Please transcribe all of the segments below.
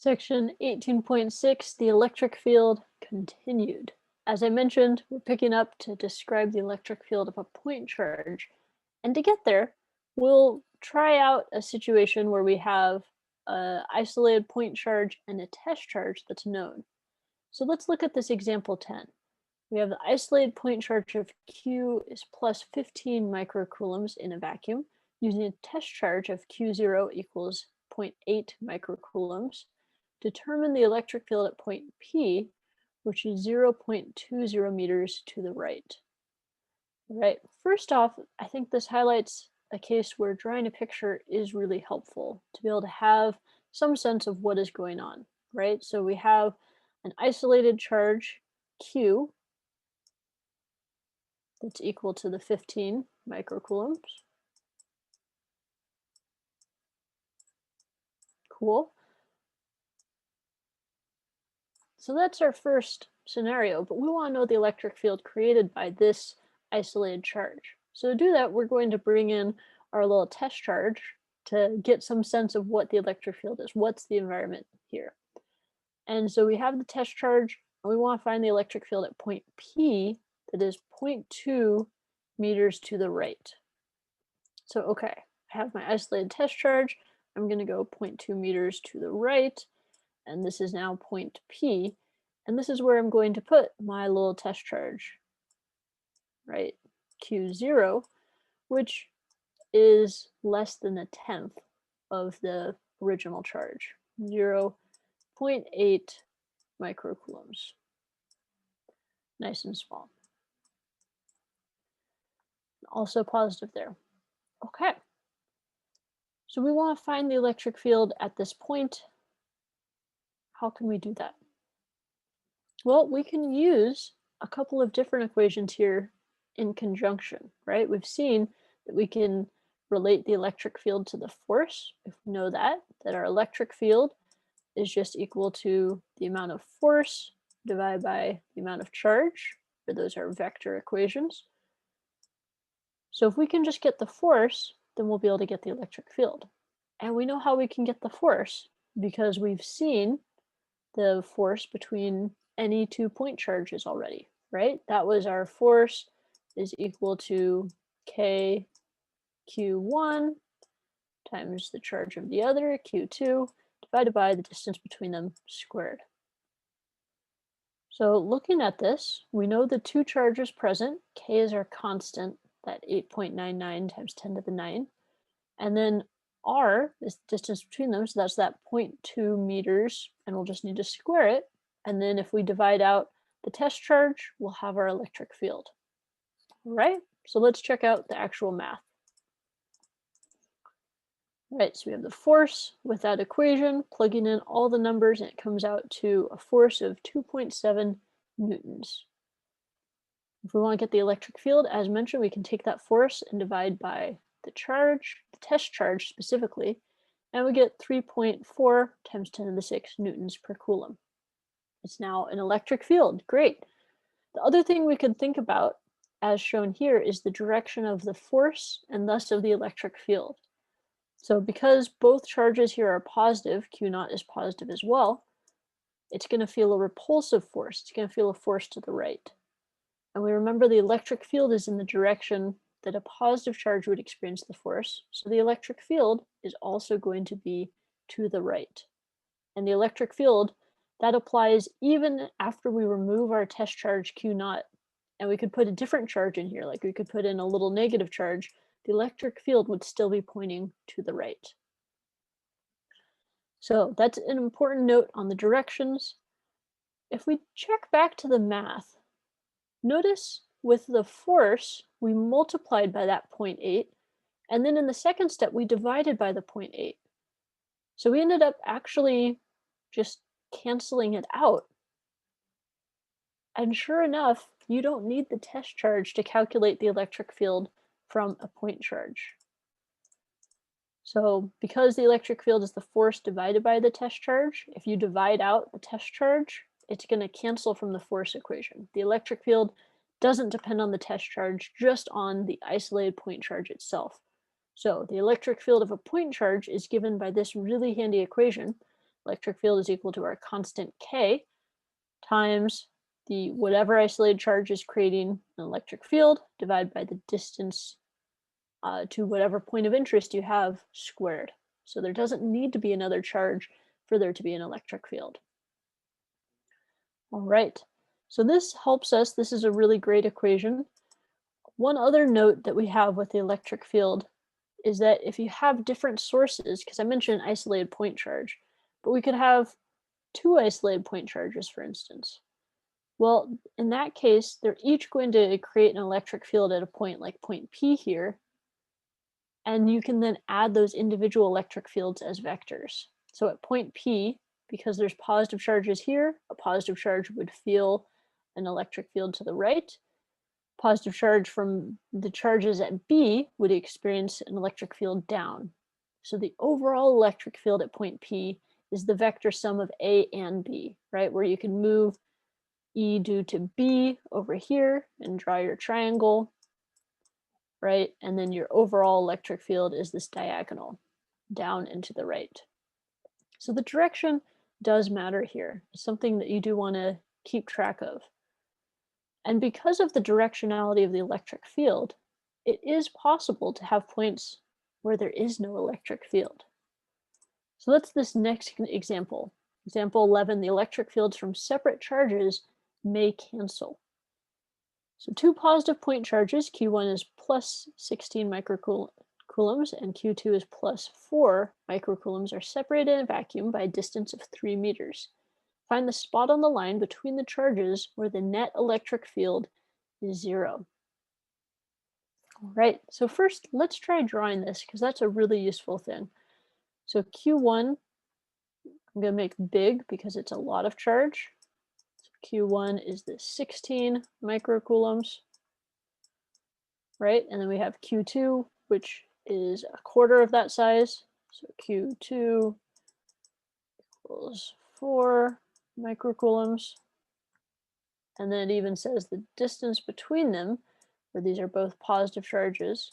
Section 18.6, the electric field continued. As I mentioned, we're picking up to describe the electric field of a point charge. And to get there, we'll try out a situation where we have an isolated point charge and a test charge that's known. So let's look at this example 10. We have the isolated point charge of Q is plus 15 microcoulombs in a vacuum, using a test charge of Q0 equals 0.8 microcoulombs. Determine the electric field at point P, which is 0.20 meters to the right. All right, first off, I think this highlights a case where drawing a picture is really helpful to be able to have some sense of what is going on, right? So we have an isolated charge Q that's equal to the 15 microcoulombs. Cool. So that's our first scenario, but we want to know the electric field created by this isolated charge. So to do that, we're going to bring in our little test charge to get some sense of what the electric field is. What's the environment here? And so we have the test charge, and we want to find the electric field at point P that is 0.2 meters to the right. So, okay, I have my isolated test charge. I'm going to go 0.2 meters to the right, and this is now point P, and this is where I'm going to put my little test charge, right? Q0, which is less than a tenth of the original charge, 0.8 microcoulombs. Nice and small. Also positive there. Okay. So we want to find the electric field at this point. How can we do that? Well, we can use a couple of different equations here in conjunction, right? We've seen that we can relate the electric field to the force. If we know that our electric field is just equal to the amount of force divided by the amount of charge, or those are vector equations. So if we can just get the force, then we'll be able to get the electric field. And we know how we can get the force because we've seen the force between any 2 point charges already, right? That was our force is equal to K Q1 times the charge of the other, Q2, divided by the distance between them squared. So looking at this, we know the 2 charges present. K is our constant, that 8.99 times 10 to the 9. And then R is the distance between them, so that's that 0.2 meters, and we'll just need to square it. And then if we divide out the test charge, we'll have our electric field. All right, so let's check out the actual math. All right, so we have the force with that equation, plugging in all the numbers, and it comes out to a force of 2.7 newtons. If we want to get the electric field, as mentioned, we can take that force and divide by the charge, the test charge specifically, and we get 3.4 times 10 to the 6 newtons per coulomb. It's now an electric field. Great. The other thing we could think about, as shown here, is the direction of the force and thus of the electric field. So because both charges here are positive, Q0 is positive as well, it's going to feel a repulsive force. It's going to feel a force to the right. And we remember the electric field is in the direction that a positive charge would experience the force. So the electric field is also going to be to the right. And the electric field, that applies even after we remove our test charge Q0. And we could put a different charge in here, like we could put in a little negative charge. The electric field would still be pointing to the right. So that's an important note on the directions. If we check back to the math, notice with the force, we multiplied by that 0.8, and then in the second step, we divided by the 0.8. So we ended up actually just canceling it out. And sure enough, you don't need the test charge to calculate the electric field from a point charge. So because the electric field is the force divided by the test charge, if you divide out the test charge, it's going to cancel from the force equation. The electric field doesn't depend on the test charge, just on the isolated point charge itself. So the electric field of a point charge is given by this really handy equation electric field is equal to our constant K times the whatever isolated charge is creating an electric field divided by the distance to whatever point of interest you have squared. So there doesn't need to be another charge for there to be an electric field. All right, so this helps us. This is a really great equation. One other note that we have with the electric field is that if you have different sources, because I mentioned isolated point charge, but we could have two isolated point charges, for instance. Well, in that case, they're each going to create an electric field at a point like point P here, and you can then add those individual electric fields as vectors. So at point P, because there's positive charges here, a positive charge would feel an electric field to the right. Positive charge from the charges at B would experience an electric field down. So the overall electric field at point P is the vector sum of A and B, right? Where you can move E due to B over here and draw your triangle, right? And then your overall electric field is this diagonal down and to the right. So the direction does matter here. It's something that you do want to keep track of. And because of the directionality of the electric field, it is possible to have points where there is no electric field. So that's this next example. Example 11, the electric fields from separate charges may cancel. So two positive point charges, Q1 is plus 16 microcoulombs and Q2 is plus 4 microcoulombs, are separated in a vacuum by a distance of 3 meters. Find the spot on the line between the charges where the net electric field is 0. All right, so first let's try drawing this because that's a really useful thing. So Q1, I'm going to make big because it's a lot of charge. So Q1 is the 16 microcoulombs, right? And then we have Q2, which is a quarter of that size. So Q2 equals 4 microcoulombs. And then it even says the distance between them, where these are both positive charges,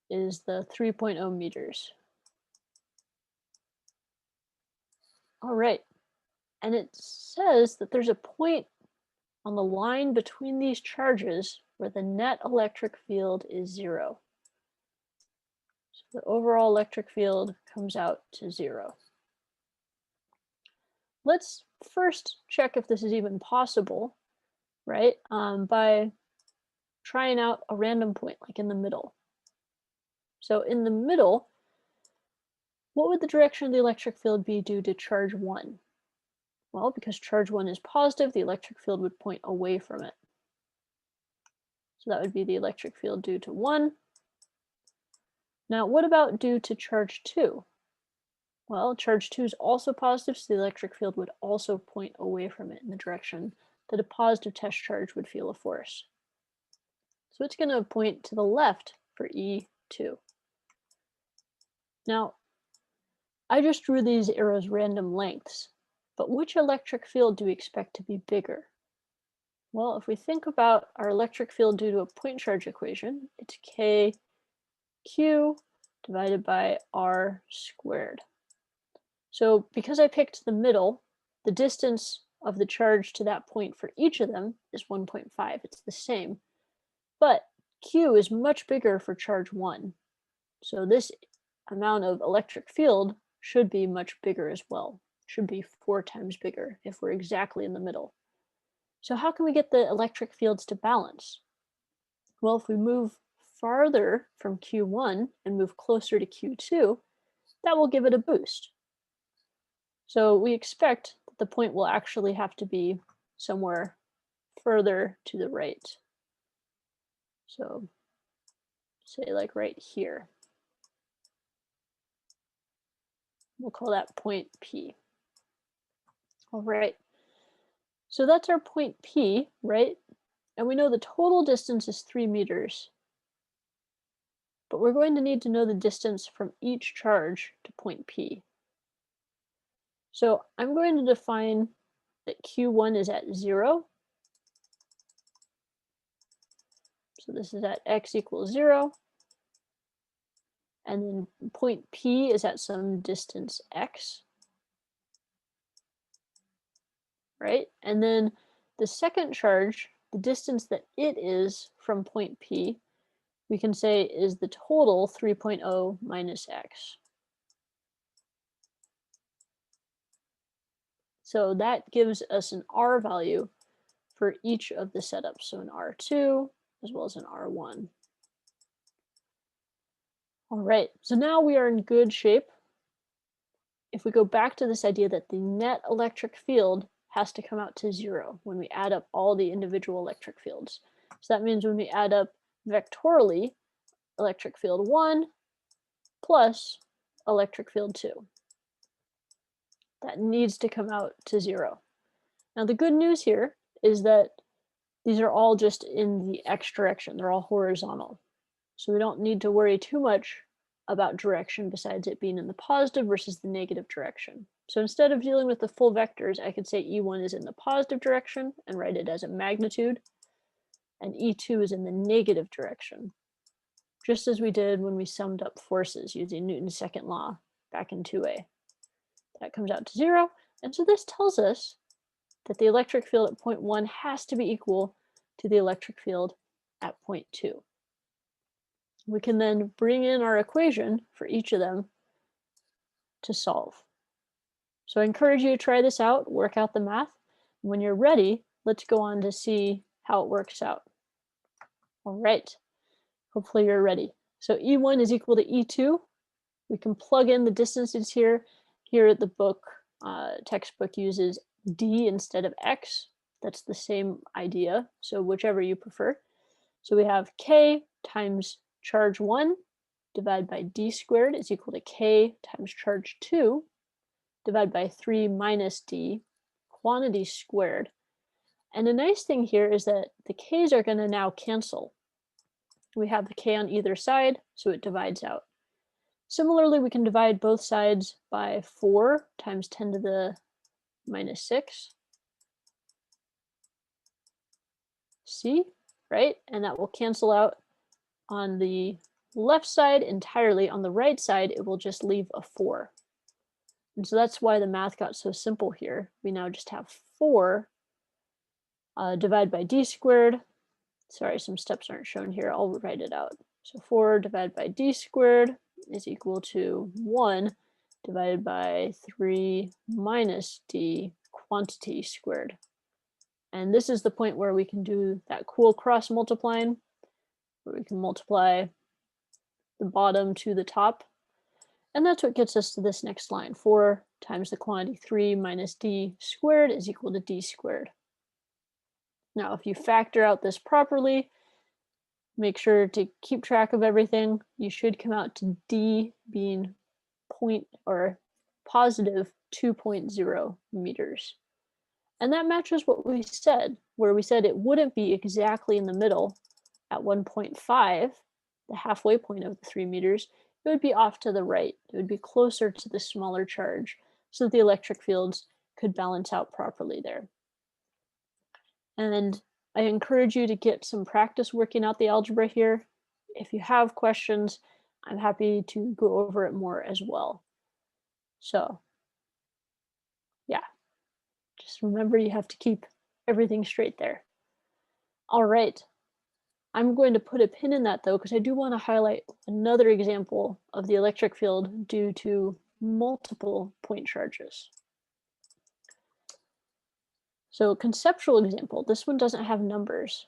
is the 3.0 meters. All right, and it says that there's a point on the line between these charges where the net electric field is 0. So the overall electric field comes out to 0. Let's first check if this is even possible, right? By trying out a random point, like in the middle. So in the middle, what would the direction of the electric field be due to charge 1? Well, because charge 1 is positive, the electric field would point away from it. So that would be the electric field due to 1. Now, what about due to charge 2? Well, charge 2 is also positive, so the electric field would also point away from it in the direction that a positive test charge would feel a force. So it's going to point to the left for E2. Now, I just drew these arrows random lengths, but which electric field do we expect to be bigger? Well, if we think about our electric field due to a point charge equation, it's KQ divided by R squared. So because I picked the middle, the distance of the charge to that point for each of them is 1.5. It's the same. But Q is much bigger for charge 1. So this amount of electric field should be much bigger as well. Should be 4 times bigger if we're exactly in the middle. So how can we get the electric fields to balance? Well, if we move farther from Q1 and move closer to Q2, that will give it a boost. So we expect that the point will actually have to be somewhere further to the right. So say like right here. We'll call that point P. All right. So that's our point P, right? And we know the total distance is 3 meters. But we're going to need to know the distance from each charge to point P. So I'm going to define that Q1 is at 0. So this is at x equals 0. and then point P is at some distance x, right? And then the second charge, the distance that it is from point P, we can say is the total 3.0 minus x. So that gives us an R value for each of the setups. So an R2 as well as an R1. All right, so now we are in good shape. If we go back to this idea that the net electric field has to come out to 0 when we add up all the individual electric fields. So that means when we add up vectorially, electric field 1 plus electric field 2. That needs to come out to 0. Now the good news here is that these are all just in the x direction. They're all horizontal. So we don't need to worry too much about direction besides it being in the positive versus the negative direction. So instead of dealing with the full vectors, I could say E1 is in the positive direction and write it as a magnitude, and E2 is in the negative direction, just as we did when we summed up forces using Newton's second law back in 2a. That comes out to 0, and so this tells us that the electric field at point 1 has to be equal to the electric field at point 2. We can then bring in our equation for each of them to solve. So I encourage you to try this out, work out the math. When you're ready, let's go on to see how it works out. All right, hopefully you're ready. So E1 is equal to E2. We can plug in the distances here. Here at the book, textbook uses D instead of X. That's the same idea, so whichever you prefer. So we have K times charge 1 divided by D squared is equal to K times charge 2 divided by 3 minus D, quantity squared. And the nice thing here is that the K's are going to now cancel. We have the K on either side, so it divides out. Similarly, we can divide both sides by 4 times 10 to the minus 6. C, right? And that will cancel out on the left side entirely. On the right side, it will just leave a 4. And so that's why the math got so simple here. We now just have 4 divided by D squared. Sorry, some steps aren't shown here. I'll write it out. So 4 divided by D squared is equal to 1 divided by 3 minus D quantity squared. And this is the point where we can do that cool cross multiplying, where we can multiply the bottom to the top. And that's what gets us to this next line. 4 times the quantity 3 minus D squared is equal to D squared. Now, if you factor out this properly, make sure to keep track of everything. You should come out to D being positive 2.0 meters. And that matches what we said, where we said it wouldn't be exactly in the middle at 1.5, the halfway point of the 3 meters. It would be off to the right. It would be closer to the smaller charge so that the electric fields could balance out properly there. And I encourage you to get some practice working out the algebra here. If you have questions, I'm happy to go over it more as well. So, yeah, just remember you have to keep everything straight there. All right, I'm going to put a pin in that though, because I do want to highlight another example of the electric field due to multiple point charges. So conceptual example, this one doesn't have numbers,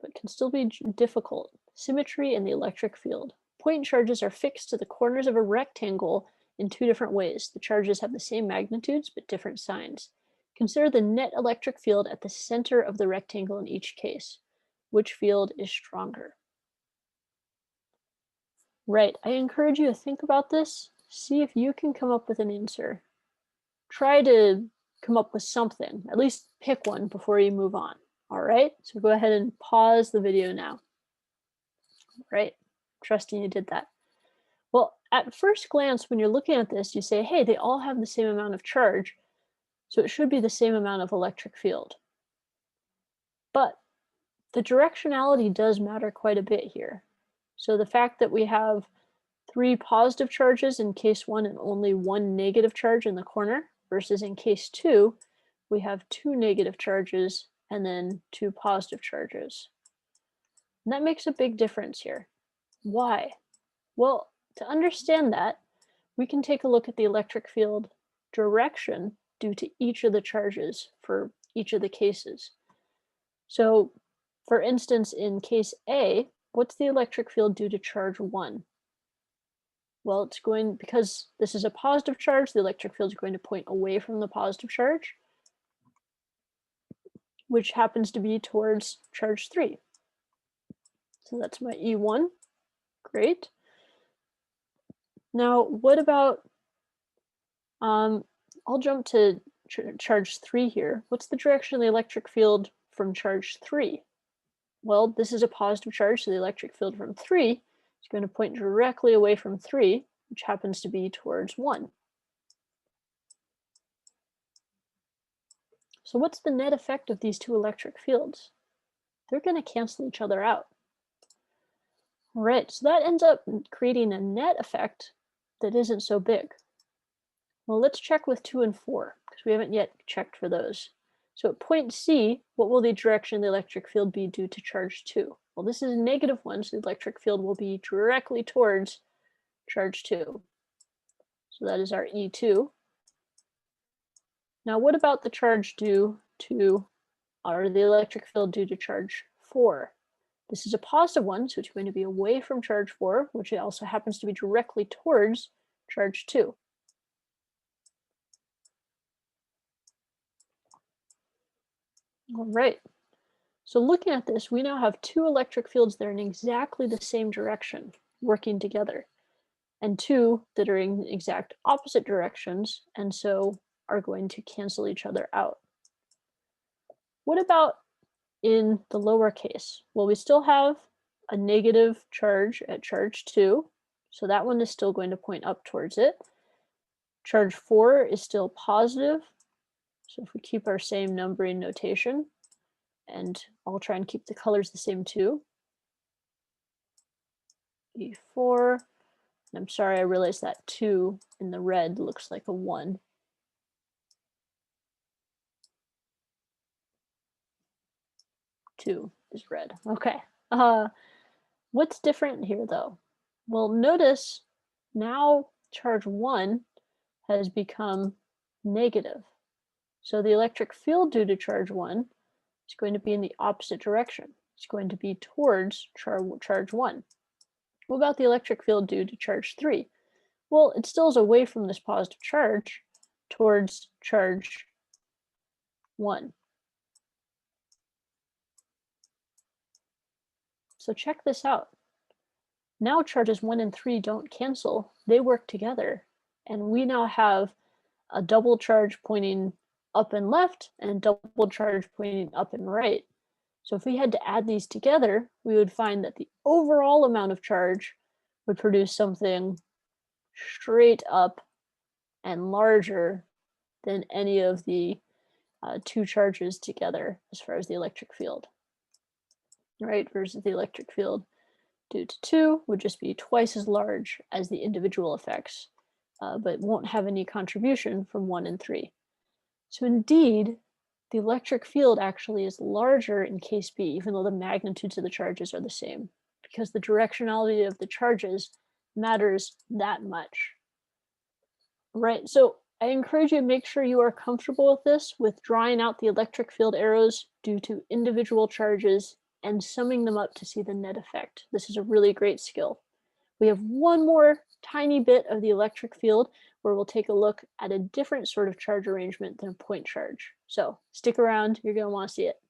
but can still be difficult. Symmetry and the electric field. Point charges are fixed to the corners of a rectangle in 2 different ways. The charges have the same magnitudes, but different signs. Consider the net electric field at the center of the rectangle in each case. Which field is stronger? Right, I encourage you to think about this. See if you can come up with an answer. Try to come up with something. At least pick one before you move on. All right, so go ahead and pause the video now. All right, trusting you did that. Well, at first glance, when you're looking at this, you say, hey, they all have the same amount of charge, so it should be the same amount of electric field. But the directionality does matter quite a bit here. So the fact that we have 3 positive charges in case 1 and only 1 negative charge in the corner, versus in case 2, we have 2 negative charges and then 2 positive charges. And that makes a big difference here. Why? Well, to understand that, we can take a look at the electric field direction due to each of the charges for each of the cases. So, for instance, in case A, what's the electric field due to charge 1? Well, it's going, because this is a positive charge, the electric field is going to point away from the positive charge, which happens to be towards charge 3. So that's my E1. Great. Now, what about, I'll jump to charge 3 here. What's the direction of the electric field from charge 3? Well, this is a positive charge, so the electric field from 3 is going to point directly away from 3, which happens to be towards 1. So what's the net effect of these two electric fields? They're going to cancel each other out. All right, so that ends up creating a net effect that isn't so big. Well, let's check with 2 and 4, because we haven't yet checked for those. So at point C, what will the direction of the electric field be due to charge 2? Well, this is a -1, so the electric field will be directly towards charge 2. So that is our E2. Now, what about the charge due to, or the electric field due to charge 4? This is a +1, so it's going to be away from charge 4, which also happens to be directly towards charge 2. All right. So looking at this, we now have 2 electric fields that are in exactly the same direction, working together, and 2 that are in exact opposite directions, and so are going to cancel each other out. What about in the lower case? Well, we still have a negative charge at charge 2, so that one is still going to point up towards it. Charge 4 is still positive, so if we keep our same numbering notation, and I'll try and keep the colors the same too. E4, and I'm sorry, I realized that 2 in the red looks like a 1. Two is red. Okay. What's different here though? Well, notice now charge 1 has become negative. So the electric field due to charge 1 is going to be in the opposite direction. It's going to be towards charge 1. What about the electric field due to charge 3? Well, it still is away from this positive charge towards charge 1. So check this out. Now charges 1 and 3 don't cancel, they work together. And we now have a double charge pointing up and left and a double charge pointing up and right. So if we had to add these together, we would find that the overall amount of charge would produce something straight up and larger than any of the 2 charges together as far as the electric field. Right, versus the electric field due to 2 would just be twice as large as the individual effects, but won't have any contribution from 1 and 3. So indeed, the electric field actually is larger in case B, even though the magnitudes of the charges are the same, because the directionality of the charges matters that much. Right, so I encourage you to make sure you are comfortable with this, with drawing out the electric field arrows due to individual charges and summing them up to see the net effect. This is a really great skill. We have one more tiny bit of the electric field where we'll take a look at a different sort of charge arrangement than a point charge. So stick around, you're going to want to see it.